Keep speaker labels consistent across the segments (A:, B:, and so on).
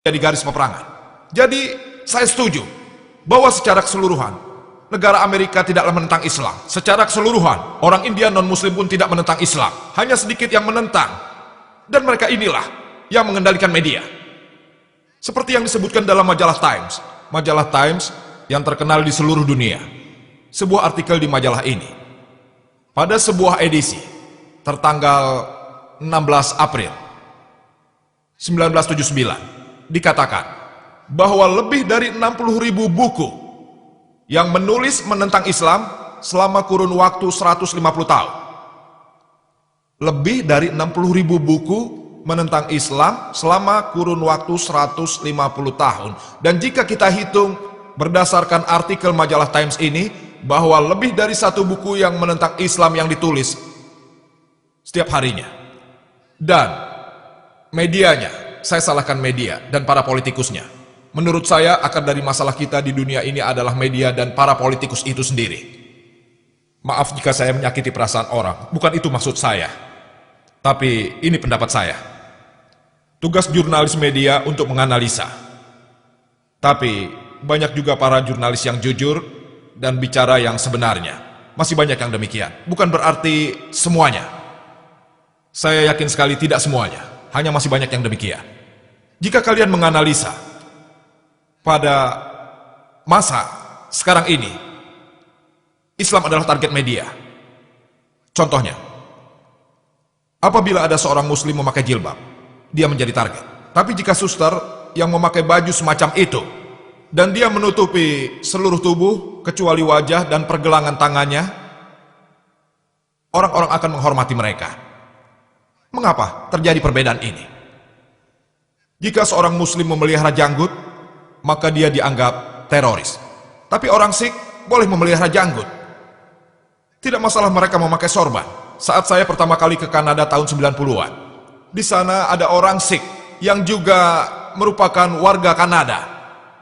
A: di garis peperangan. Jadi saya setuju bahwa secara keseluruhan negara Amerika tidaklah menentang Islam. Secara keseluruhan orang India non-Muslim pun tidak menentang Islam. Hanya sedikit yang menentang. Dan mereka inilah yang mengendalikan media. Seperti yang disebutkan dalam majalah Times. Majalah Times yang terkenal di seluruh dunia. Sebuah artikel di majalah ini, pada sebuah edisi tertanggal 16 April 1979, dikatakan bahwa lebih dari 60.000 buku yang menulis menentang Islam selama kurun waktu 150 tahun. Lebih dari 60.000 buku menentang Islam selama kurun waktu 150 tahun. Dan jika kita hitung berdasarkan artikel majalah Times ini, bahwa lebih dari satu buku yang menentang Islam yang ditulis setiap harinya. Dan medianya, saya salahkan media dan para politikusnya. Menurut saya, akar dari masalah kita di dunia ini adalah media dan para politikus itu sendiri. Maaf jika saya menyakiti perasaan orang, bukan itu maksud saya. Tapi ini pendapat saya. Tugas jurnalis media untuk menganalisa. Tapi banyak juga para jurnalis yang jujur dan bicara yang sebenarnya. Masih banyak yang demikian. Bukan berarti semuanya. Saya yakin sekali tidak semuanya. Hanya masih banyak yang demikian. Jika kalian menganalisa pada masa sekarang ini, Islam adalah target media. Contohnya, apabila ada seorang muslim memakai jilbab, dia menjadi target. Tapi jika suster yang memakai baju semacam itu, dan dia menutupi seluruh tubuh, kecuali wajah dan pergelangan tangannya, orang-orang akan menghormati mereka. Mengapa terjadi perbedaan ini? Jika seorang muslim memelihara janggut, maka dia dianggap teroris. Tapi orang Sikh boleh memelihara janggut. Tidak masalah mereka memakai sorban. Saat saya pertama kali ke Kanada tahun 90-an, di sana ada orang Sikh yang juga merupakan warga Kanada.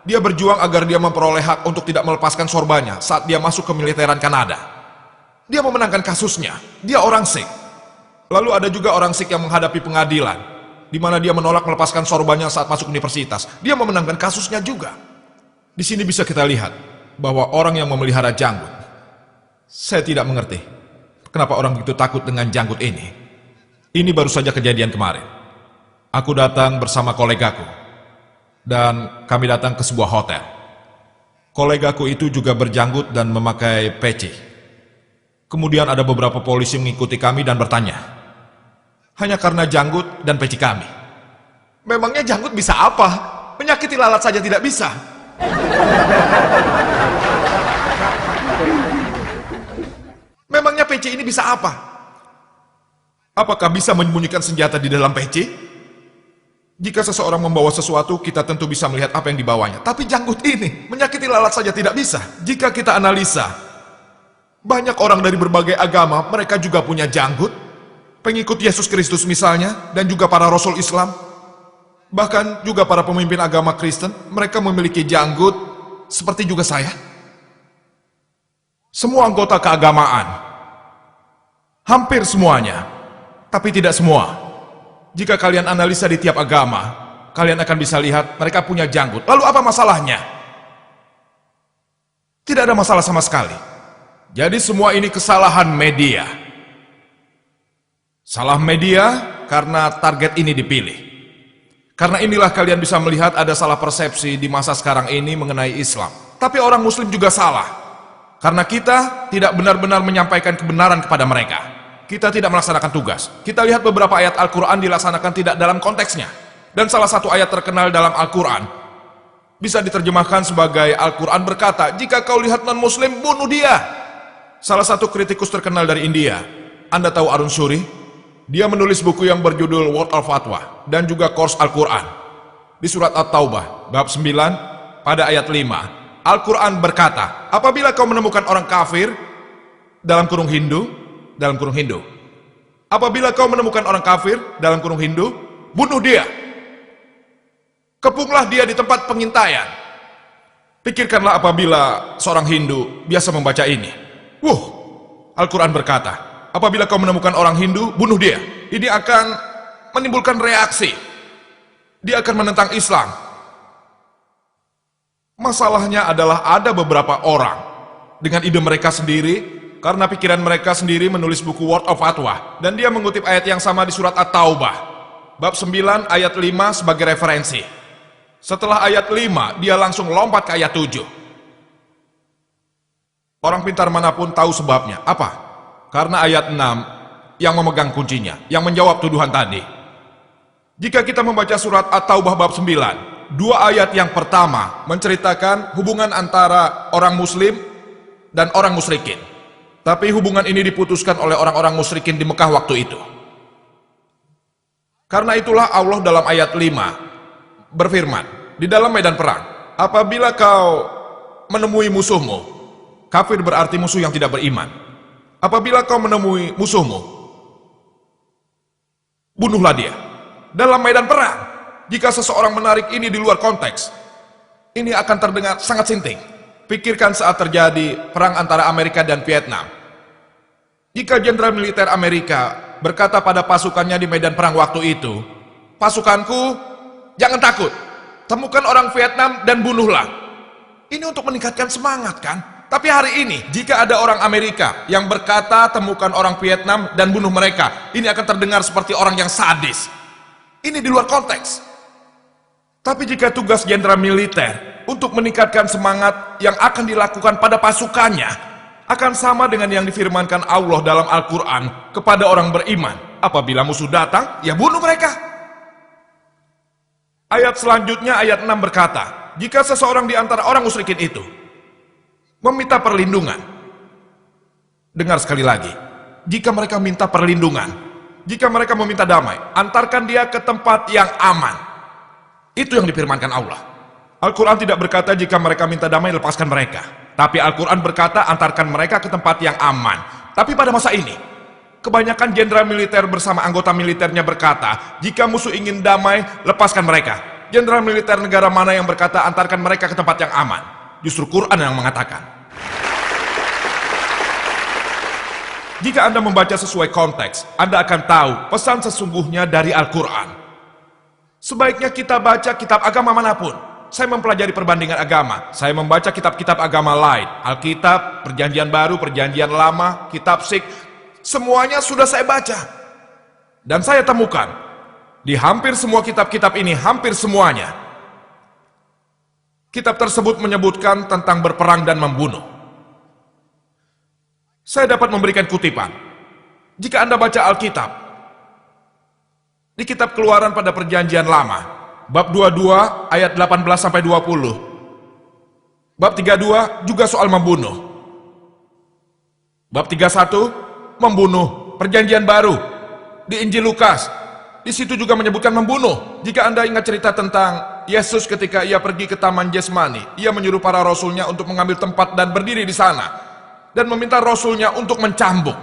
A: Dia berjuang agar dia memperoleh hak untuk tidak melepaskan sorbannya saat dia masuk ke militeran Kanada. Dia memenangkan kasusnya. Dia orang Sikh. Lalu ada juga orang Sikh yang menghadapi pengadilan, di mana dia menolak melepaskan sorbannya saat masuk universitas. Dia memenangkan kasusnya juga. Di sini bisa kita lihat bahwa orang yang memelihara janggut, saya tidak mengerti kenapa orang begitu takut dengan janggut ini. Ini baru saja kejadian kemarin. Aku datang bersama kolegaku, dan kami datang ke sebuah hotel. Kolegaku itu juga berjanggut dan memakai peci. Kemudian ada beberapa polisi yang mengikuti kami dan bertanya, hanya karena janggut dan peci kami. Memangnya janggut bisa apa? Menyakiti lalat saja tidak bisa. Memangnya peci ini bisa apa? Apakah bisa menyembunyikan senjata di dalam peci? Jika seseorang membawa sesuatu, kita tentu bisa melihat apa yang dibawanya. Tapi janggut ini, menyakiti lalat saja tidak bisa. Jika kita analisa, banyak orang dari berbagai agama, mereka juga punya janggut. Pengikut Yesus Kristus misalnya, dan juga para rasul Islam. Bahkan juga para pemimpin agama Kristen, mereka memiliki janggut, seperti juga saya. Semua anggota keagamaan, hampir semuanya, tapi tidak semua. Jika kalian analisa di tiap agama, kalian akan bisa lihat mereka punya janggut. Lalu apa masalahnya? Tidak ada masalah sama sekali. Jadi semua ini kesalahan media. Salah media karena target ini dipilih. Karena inilah kalian bisa melihat ada salah persepsi di masa sekarang ini mengenai Islam. Tapi orang Muslim juga salah. Karena kita tidak benar-benar menyampaikan kebenaran kepada mereka. Kita tidak melaksanakan tugas. Kita lihat beberapa ayat Al-Quran dilaksanakan tidak dalam konteksnya. Dan salah satu ayat terkenal dalam Al-Quran bisa diterjemahkan sebagai Al-Quran berkata, jika kau lihat non-Muslim, bunuh dia. Salah satu kritikus terkenal dari India, Anda tahu Arun Shuri? Dia menulis buku yang berjudul World of Fatwa dan juga Course Al-Quran. Di surat At-Taubah, bab 9, pada ayat 5, Al-Quran berkata, apabila kau menemukan orang kafir, dalam kurung Hindu, apabila kau menemukan orang kafir, dalam kurung Hindu, bunuh dia. Kepunglah dia di tempat pengintaian. Pikirkanlah apabila seorang Hindu biasa membaca ini. Al-Quran berkata, apabila kau menemukan orang Hindu, bunuh dia. Ini akan menimbulkan reaksi. Dia akan menentang Islam. Masalahnya adalah ada beberapa orang dengan ide mereka sendiri, karena pikiran mereka sendiri menulis buku Word of Fatwa, dan dia mengutip ayat yang sama di surat At-Taubah, bab 9 ayat 5 sebagai referensi. Setelah ayat 5, dia langsung lompat ke ayat 7. Orang pintar manapun tahu sebabnya. Apa? Karena ayat 6 yang memegang kuncinya, yang menjawab tuduhan tadi. Jika kita membaca surat At-Taubah bab 9, dua ayat yang pertama menceritakan hubungan antara orang muslim dan orang musyrikin. Tapi hubungan ini diputuskan oleh orang-orang musyrikin di Mekah waktu itu. Karena itulah Allah dalam ayat 5 berfirman, di dalam medan perang, apabila kau menemui musuhmu, kafir berarti musuh yang tidak beriman. Apabila kau menemui musuhmu, bunuhlah dia. Dalam medan perang, jika seseorang menarik ini di luar konteks, ini akan terdengar sangat sinting. Pikirkan saat terjadi perang antara Amerika dan Vietnam. Jika jenderal militer Amerika berkata pada pasukannya di medan perang waktu itu, pasukanku, jangan takut, temukan orang Vietnam dan bunuhlah. Ini untuk meningkatkan semangat kan? Tapi hari ini, jika ada orang Amerika yang berkata temukan orang Vietnam dan bunuh mereka, ini akan terdengar seperti orang yang sadis. Ini di luar konteks. Tapi jika tugas jenderal militer untuk meningkatkan semangat yang akan dilakukan pada pasukannya, akan sama dengan yang difirmankan Allah dalam Al-Quran kepada orang beriman. Apabila musuh datang, ya bunuh mereka. Ayat selanjutnya, ayat 6 berkata, jika seseorang di antara orang musyrikin itu meminta perlindungan, dengar sekali lagi, jika mereka minta perlindungan, jika mereka meminta damai, antarkan dia ke tempat yang aman. Itu yang difirmankan Allah. Al-Quran tidak berkata jika mereka minta damai, lepaskan mereka. Tapi Al-Quran berkata antarkan mereka ke tempat yang aman. Tapi pada masa ini, kebanyakan jenderal militer bersama anggota militernya berkata, jika musuh ingin damai, lepaskan mereka. Jenderal militer negara mana yang berkata antarkan mereka ke tempat yang aman? Justru Quran yang mengatakan. Jika Anda membaca sesuai konteks, Anda akan tahu pesan sesungguhnya dari Al-Quran. Sebaiknya kita baca kitab agama manapun. Saya mempelajari perbandingan agama. Saya membaca kitab-kitab agama lain. Alkitab, Perjanjian Baru, Perjanjian Lama, Kitab Sikh. Semuanya sudah saya baca. Dan saya temukan, di hampir semua kitab-kitab ini, hampir semuanya, kitab tersebut menyebutkan tentang berperang dan membunuh. Saya dapat memberikan kutipan. Jika Anda baca Alkitab, di kitab Keluaran pada Perjanjian Lama, bab 22 ayat 18-20. Bab 32 juga soal membunuh. Bab 31 membunuh. Perjanjian Baru di Injil Lukas, di situ juga menyebutkan membunuh. Jika Anda ingat cerita tentang Yesus ketika ia pergi ke Taman Getsemani, ia menyuruh para rasulnya untuk mengambil tempat dan berdiri di sana, dan meminta rasulnya untuk mencambuk.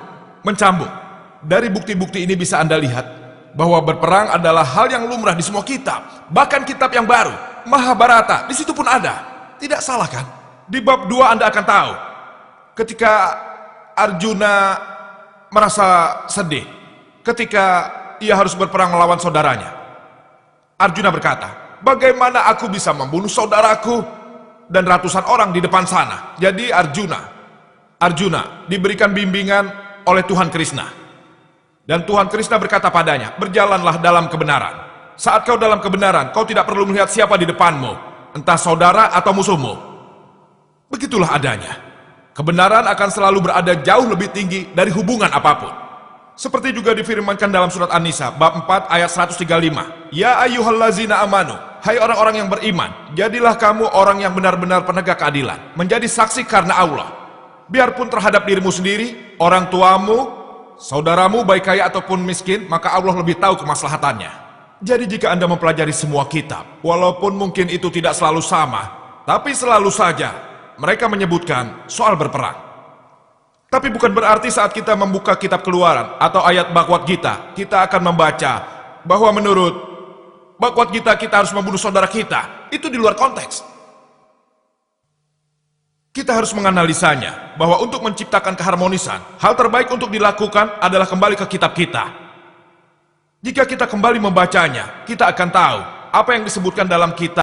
A: Dari bukti-bukti ini bisa Anda lihat bahwa berperang adalah hal yang lumrah di semua kitab. Bahkan kitab yang baru, Mahabharata, di situ pun ada. Tidak salah kan? Di bab 2 Anda akan tahu, ketika Arjuna merasa sedih, ketika ia harus berperang melawan saudaranya. Arjuna berkata, bagaimana aku bisa membunuh saudaraku dan ratusan orang di depan sana? Jadi Arjuna diberikan bimbingan oleh Tuhan Krishna. Dan Tuhan Krishna berkata padanya, berjalanlah dalam kebenaran. Saat kau dalam kebenaran, kau tidak perlu melihat siapa di depanmu, entah saudara atau musuhmu. Begitulah adanya. Kebenaran akan selalu berada jauh lebih tinggi dari hubungan apapun. Seperti juga difirmankan dalam surat An-Nisa, bab 4 ayat 135. Ya ayyuhallazina amanu, hai orang-orang yang beriman, jadilah kamu orang yang benar-benar penegak keadilan, menjadi saksi karena Allah. Biarpun terhadap dirimu sendiri, orang tuamu, saudaramu baik kaya ataupun miskin, maka Allah lebih tahu kemaslahatannya. Jadi jika Anda mempelajari semua kitab, walaupun mungkin itu tidak selalu sama, tapi selalu saja mereka menyebutkan soal berperang. Tapi bukan berarti saat kita membuka kitab Keluaran atau ayat Bhagavad Gita, kita akan membaca bahwa menurut Bhagavad Gita kita harus membunuh saudara kita. Itu di luar konteks. Kita harus menganalisanya, bahwa untuk menciptakan keharmonisan, hal terbaik untuk dilakukan adalah kembali ke kitab kita. Jika kita kembali membacanya, kita akan tahu apa yang disebutkan dalam kitab